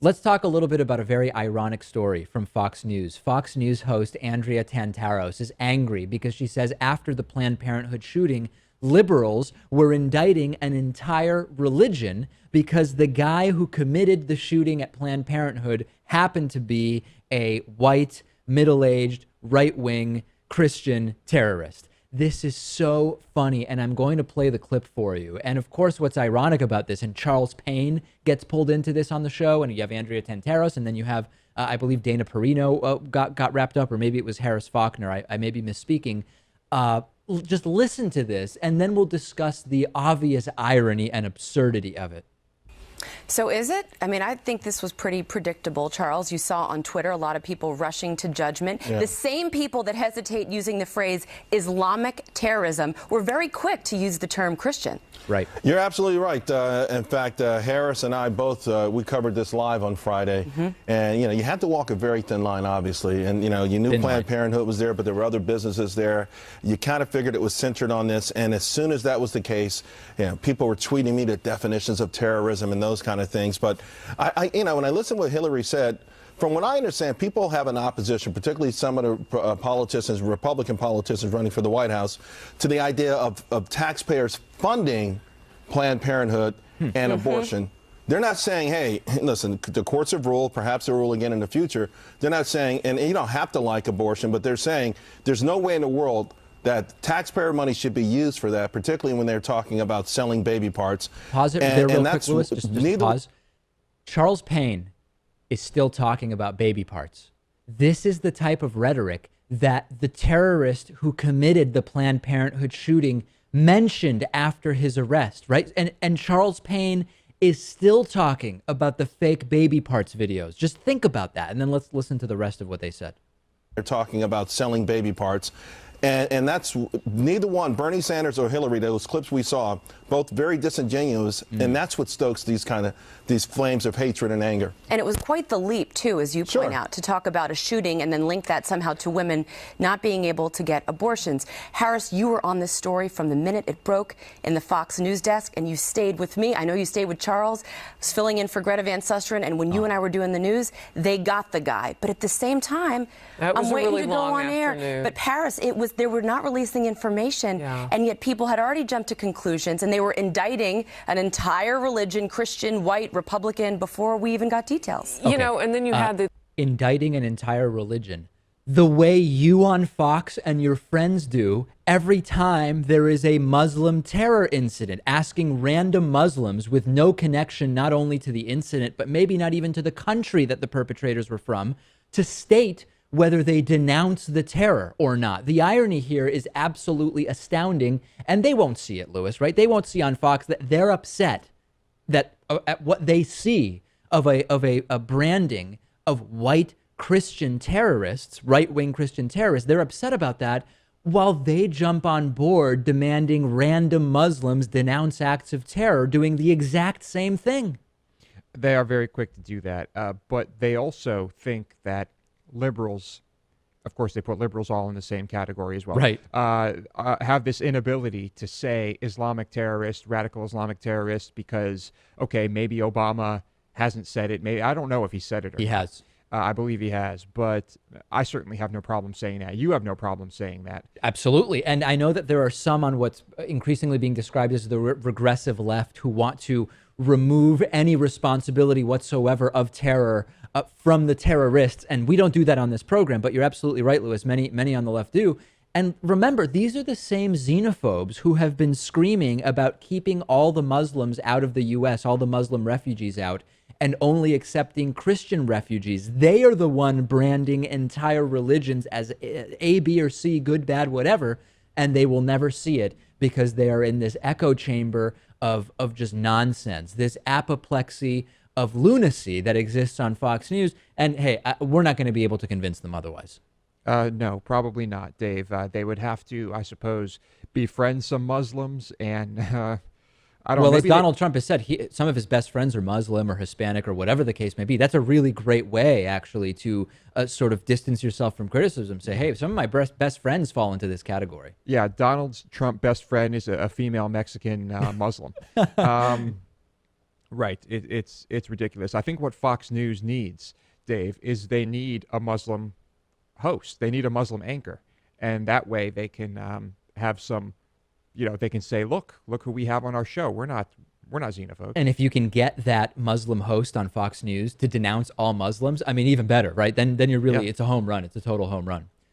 Let's talk a little bit about a very ironic story from Fox News. Fox News host Andrea Tantaros is angry because she says after the Planned Parenthood shooting, liberals were indicting an entire religion because the guy who committed the shooting at Planned Parenthood happened to be a white, middle-aged, right-wing Christian terrorist. This is so funny, and I'm going to play the clip for you. And of course, what's ironic about this, and Charles Payne gets pulled into this on the show, and you have Andrea Tantaros, and then you have, I believe, Dana Perino got wrapped up, or maybe it was Harris Faulkner. I may be misspeaking. Just listen to this, and then we'll discuss the obvious irony and absurdity of it. So is it? I mean, I think this was pretty predictable, Charles. You saw on Twitter a lot of people rushing to judgment. Yeah. The same people that hesitate using the phrase Islamic terrorism were very quick to use the term Christian. Right. You're absolutely right. In fact, Harris and I both, we covered this live on Friday. Mm-hmm. And, you had to walk a very thin line, obviously. And, you knew Planned Parenthood was there, but there were other businesses there. You kind of figured it was centered on this. And as soon as that was the case, people were tweeting me the definitions of terrorism and those kind of things. But, when I listened to what Hillary said, from what I understand, people have an opposition, particularly some of the politicians, Republican politicians running for the White House, to the idea of taxpayers funding Planned Parenthood and abortion. They're not saying, hey, listen, the courts have ruled, perhaps they'll rule again in the future. They're not saying, and you don't have to like abortion, but they're saying there's no way in the world that taxpayer money should be used for that, particularly when they're talking about selling baby parts. Pause it there real quick, Louis. Just pause. Charles Payne is still talking about baby parts. This is the type of rhetoric that the terrorist who committed the Planned Parenthood shooting mentioned after his arrest, right? And Charles Payne is still talking about the fake baby parts videos. Just think about that, and then let's listen to the rest of what they said. They're talking about selling baby parts. And that's neither one, Bernie Sanders or Hillary, those clips we saw, both very disingenuous. And that's what stokes these flames of hatred and anger. And it was quite the leap, too, as you point out, to talk about a shooting and then link that somehow to women not being able to get abortions. Harris, you were on this story from the minute it broke in the Fox News desk, and you stayed with me. I know you stayed with Charles. I was filling in for Greta Van Susteren, and when you and I were doing the news, they got the guy. But at the same time, I'm waiting to go on air. But Paris, they were not releasing information, and yet people had already jumped to conclusions, and they were indicting an entire religion, Christian, white, Republican, before we even got details. Okay. And then you had the indicting an entire religion the way you on Fox and your friends do every time there is a Muslim terror incident, asking random Muslims with no connection not only to the incident, but maybe not even to the country that the perpetrators were from, to state whether they denounce the terror or not. The irony here is absolutely astounding, and they won't see it, Louis, right? They won't see on Fox that they're upset that at what they see of a branding of white Christian terrorists, right-wing Christian terrorists. They're upset about that while they jump on board demanding random Muslims denounce acts of terror doing the exact same thing. They are very quick to do that, but they also think that liberals, of course, they put liberals all in the same category as well, right? Have this inability to say Islamic terrorist, radical Islamic terrorist, because, okay, maybe Obama hasn't said it. Maybe I don't know if he said it or he not. has. I believe he has, but I certainly have no problem saying that. You have no problem saying that. Absolutely. And I know that there are some on what's increasingly being described as the regressive left who want to remove any responsibility whatsoever of terror from the terrorists. And we don't do that on this program, but you're absolutely right, Louis. Many on the left do. And remember, these are the same xenophobes who have been screaming about keeping all the Muslims out of the U.S., all the Muslim refugees out, and only accepting Christian refugees. They are the one branding entire religions as A, B, or C, good, bad, whatever, and they will never see it because they are in this echo chamber of just nonsense, this apoplexy of lunacy that exists on Fox News. And hey, we're not going to be able to convince them otherwise. No, probably not, Dave. They would have to, I suppose, befriend some Muslims and... Well, as Donald Trump has said, some of his best friends are Muslim or Hispanic or whatever the case may be. That's a really great way, actually, to sort of distance yourself from criticism. Say, hey, some of my best friends fall into this category. Yeah, Donald Trump's best friend is a female Mexican Muslim. Right. It's ridiculous. I think what Fox News needs, Dave, is they need a Muslim host. They need a Muslim anchor, and that way they can have some, they can say, look who we have on our show. We're not xenophobe. And if you can get that Muslim host on Fox News to denounce all Muslims, I mean, even better, right? Then you're really, it's a home run. It's a total home run.